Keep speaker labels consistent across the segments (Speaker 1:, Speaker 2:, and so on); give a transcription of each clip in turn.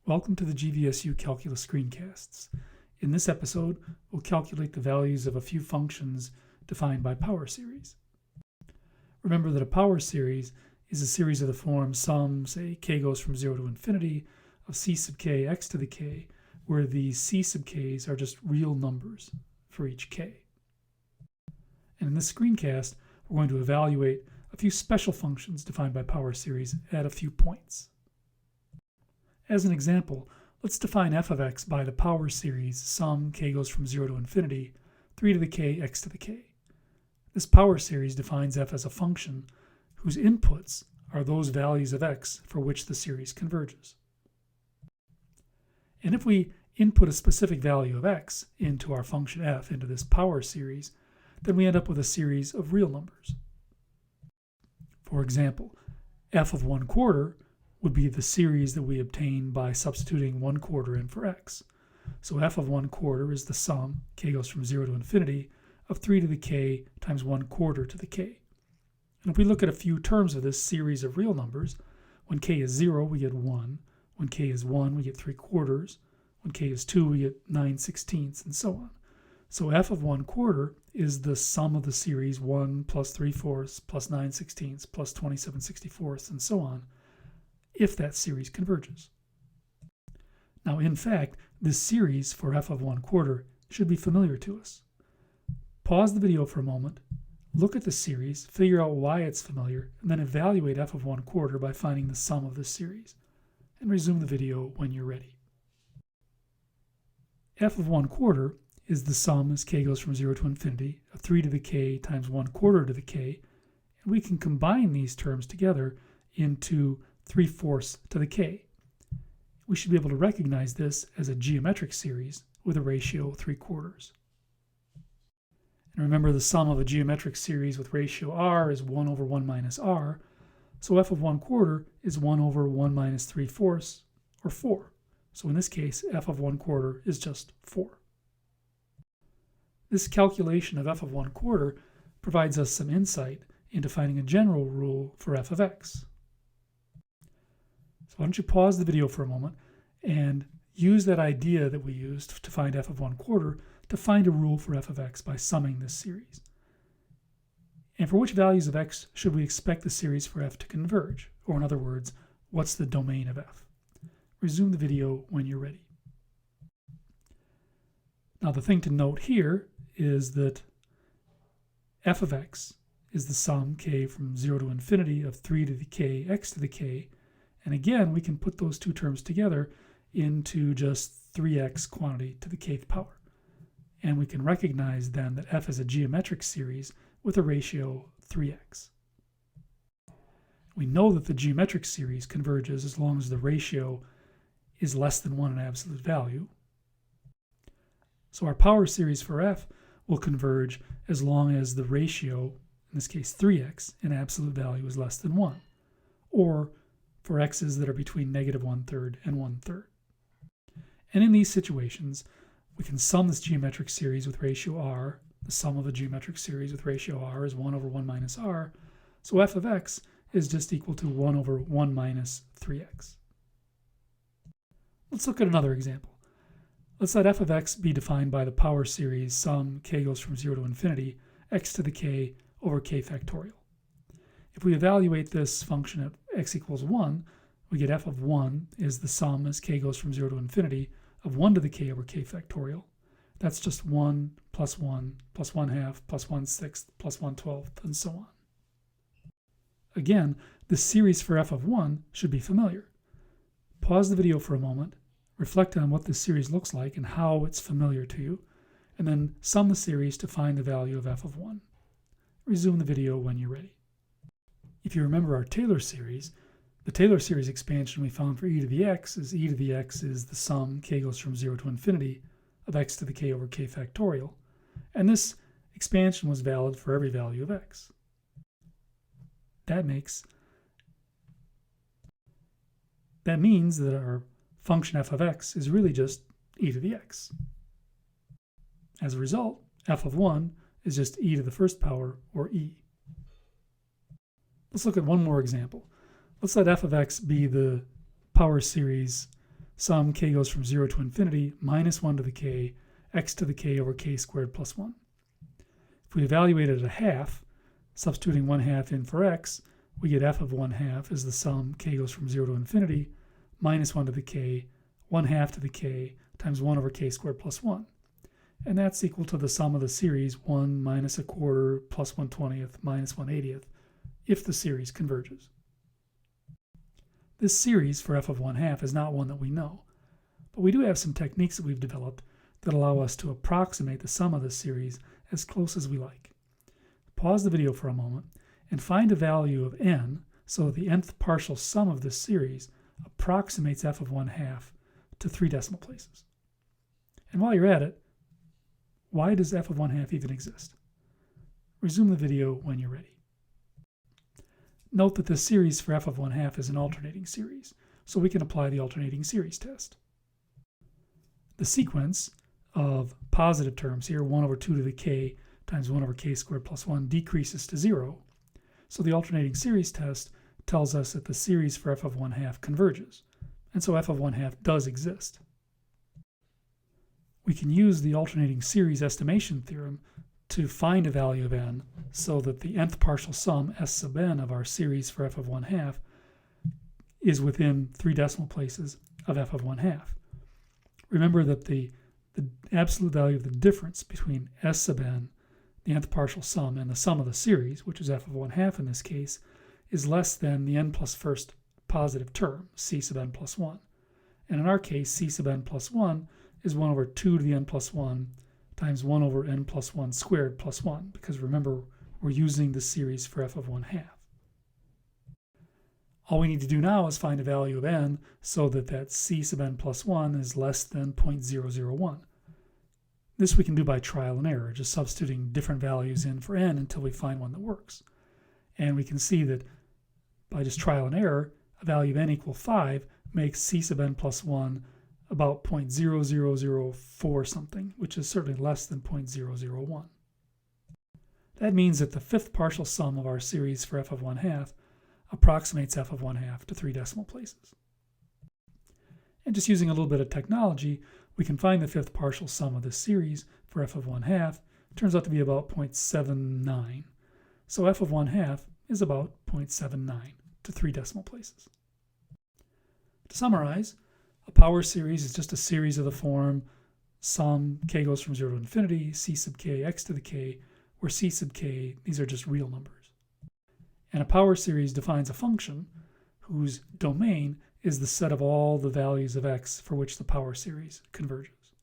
Speaker 1: Welcome to the GVSU Calculus Screencasts. In this episode, we'll calculate the values of a few functions defined by power series. Remember that a power series is a series of the form sum, say, k goes from 0 to infinity, of c sub k x to the k, where the c sub k's are just real numbers for each k. And in this screencast, we're going to evaluate a few special functions defined by power series at a few points. As an example, let's define f of x by the power series sum k goes from 0 to infinity, 3 to the k x to the k. This power series defines f as a function whose inputs are those values of x for which the series converges. And if we input a specific value of x into our function f into this power series, then we end up with a series of real numbers. For example, f of 1/4 would be the series that we obtain by substituting 1/4 in for x. So f of 1/4 is the sum, k goes from 0 to infinity, of 3 to the k times 1/4 to the k. And if we look at a few terms of this series of real numbers, when k is 0, we get 1. When k is 1, we get 3/4. When k is 2, we get 9/16, and so on. So f of 1/4 is the sum of the series 1 plus 3/4 plus 9/16 plus 27/64, and so on, if that series converges. Now, in fact, this series for f of 1/4 should be familiar to us. Pause the video for a moment, look at the series, figure out why it's familiar, and then evaluate f of 1/4 by finding the sum of this series, and resume the video when you're ready. F of 1/4 is the sum as k goes from 0 to infinity of 3 to the k times 1/4 to the k, and we can combine these terms together into 3/4 to the k. We should be able to recognize this as a geometric series with a ratio 3/4. And remember, the sum of a geometric series with ratio r is 1 over 1 minus r, so f of 1/4 is 1 over 1 minus 3/4, or 4. So in this case, f of 1/4 is just 4. This calculation of f of 1/4 provides us some insight into finding a general rule for f of x. So why don't you pause the video for a moment and use that idea that we used to find f of 1/4 to find a rule for f of x by summing this series. And for which values of x should we expect the series for f to converge? Or in other words, what's the domain of f? Resume the video when you're ready. Now, the thing to note here is that f of x is the sum k from 0 to infinity of 3 to the k x to the k. And again, we can put those two terms together into just 3x quantity to the kth power. And we can recognize then that f is a geometric series with a ratio 3x. We know that the geometric series converges as long as the ratio is less than 1 in absolute value. So our power series for f will converge as long as the ratio, in this case 3x, in absolute value is less than 1, or for x's that are between -1/3 and 1/3. And in these situations, we can sum this geometric series with ratio r. The sum of a geometric series with ratio r is 1 over 1 minus r, so f of x is just equal to 1 over 1 minus 3x. Let's look at another example. Let's let f of x be defined by the power series sum k goes from 0 to infinity, x to the k over k factorial. If we evaluate this function at x equals 1, we get f of 1 is the sum as k goes from 0 to infinity of 1 to the k over k factorial. That's just 1 plus 1 plus 1/2 plus 1/6 plus 1/12, and so on. Again, the series for f of 1 should be familiar. Pause the video for a moment, reflect on what this series looks like and how it's familiar to you, and then sum the series to find the value of f of 1. Resume the video when you're ready. If you remember our Taylor series, the Taylor series expansion we found for e to the x is the sum k goes from 0 to infinity of x to the k over k factorial, and this expansion was valid for every value of x. That means that our function f of x is really just e to the x. As a result, f of 1 is just e to the first power, or e. Let's look at one more example. Let's let f of x be the power series sum k goes from 0 to infinity minus 1 to the k, x to the k over k squared plus 1. If we evaluate it at a half, substituting 1/2 in for x, we get f of 1/2 is the sum k goes from 0 to infinity minus 1 to the k, 1/2 to the k times 1 over k squared plus 1. And that's equal to the sum of the series 1 minus 1/4 plus 1/20 minus 1/80 if the series converges. This series for f of 1/2 is not one that we know, but we do have some techniques that we've developed that allow us to approximate the sum of this series as close as we like. Pause the video for a moment and find a value of n so that the nth partial sum of this series approximates f of 1/2 to 3 decimal places. And while you're at it, why does f of 1/2 even exist? Resume the video when you're ready. Note that this series for f of 1/2 is an alternating series, so we can apply the alternating series test. The sequence of positive terms here, 1 over 2 to the k times 1 over k squared plus 1, decreases to 0, so the alternating series test tells us that the series for f of 1/2 converges, and so f of 1/2 does exist. We can use the alternating series estimation theorem to find a value of n so that the nth partial sum s sub n of our series for f of 1/2 is within 3 decimal places of f of 1/2. Remember that the absolute value of the difference between s sub n, the nth partial sum, and the sum of the series, which is f of 1/2 in this case, is less than the n plus first positive term, c sub n plus 1. And in our case, c sub n plus 1 is 1 over 2 to the n plus 1 times 1 over n plus 1 squared plus 1, because remember, we're using the series for f of 1/2. All we need to do now is find a value of n so that c sub n plus 1 is less than 0.001. This we can do by trial and error, just substituting different values in for n until we find one that works. And we can see that by just trial and error, a value of n equal 5 makes c sub n plus 1 about 0.0004 something, which is certainly less than 0.001. That means that the fifth partial sum of our series for f of 1/2 approximates f of 1/2 to 3 decimal places. And just using a little bit of technology, we can find the fifth partial sum of this series for f of 1/2. It turns out to be about 0.79. So f of 1/2 is about 0.79 to 3 decimal places. To summarize, a power series is just a series of the form sum k goes from 0 to infinity, c sub k x to the k, where c sub k, these are just real numbers. And a power series defines a function whose domain is the set of all the values of x for which the power series converges.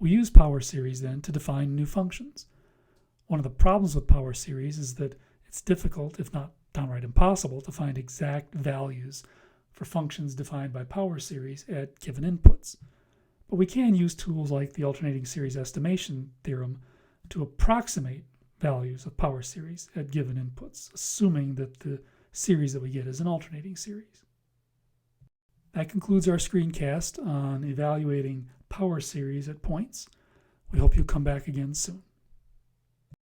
Speaker 1: We use power series then to define new functions. One of the problems with power series is that it's difficult, if not downright impossible, to find exact values for functions defined by power series at given inputs. But we can use tools like the alternating series estimation theorem to approximate values of power series at given inputs, assuming that the series that we get is an alternating series. That concludes our screencast on evaluating power series at points. We hope you'll come back again soon.